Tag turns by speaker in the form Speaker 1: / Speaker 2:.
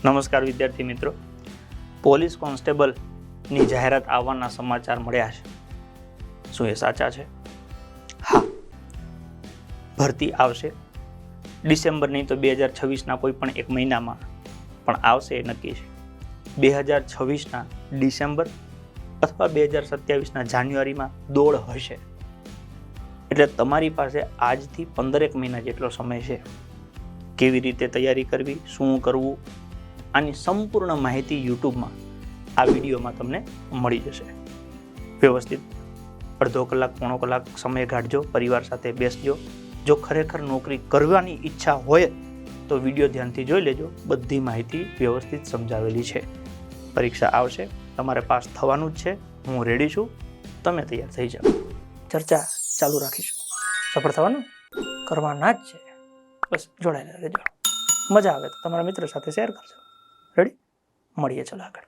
Speaker 1: નમસ્કાર વિદ્યાર્થી મિત્રો, પોલીસ કોન્સ્ટેબલની જાહેરાત આવવાના સમાચાર મળ્યા છે. શું એ સાચા છે? હા, ભરતી આવશે. ડિસેમ્બરની તો 2026ના કોઈ પણ એક મહિનામાં પણ આવશે એ નક્કી છે. 2026ના ડિસેમ્બર અથવા 2027ના જાન્યુઆરીમાં દોડ હશે. એટલે તમારી પાસે આજથી 15 મહિના જેટલો સમય છે. કેવી રીતે તૈયારી કરવી, શું કરવું, આની સંપૂર્ણ માહિતી યુટ્યુબમાં આ વિડીયોમાં તમને મળી જશે. વ્યવસ્થિત અડધો કલાક, પોણો કલાક સમય કાઢજો, પરિવાર સાથે બેસજો. જો ખરેખર નોકરી કરવાની ઈચ્છા હોય તો વિડીયો ધ્યાનથી જોઈ લેજો. બધી માહિતી વ્યવસ્થિત સમજાવેલી છે. પરીક્ષા આવશે, તમારે પાસ થવાનું જ છે. હું રેડી છું, તમે તૈયાર થઈ જાઓ. ચર્ચા ચાલુ રાખીશું. સફળ થવાનું કરવાના જ છે. બસ જોડાયેલા રહેજો. મજા આવે તો તમારા મિત્ર સાથે શેર કરજો. રેડી? મળીએ ચાલો આગળ.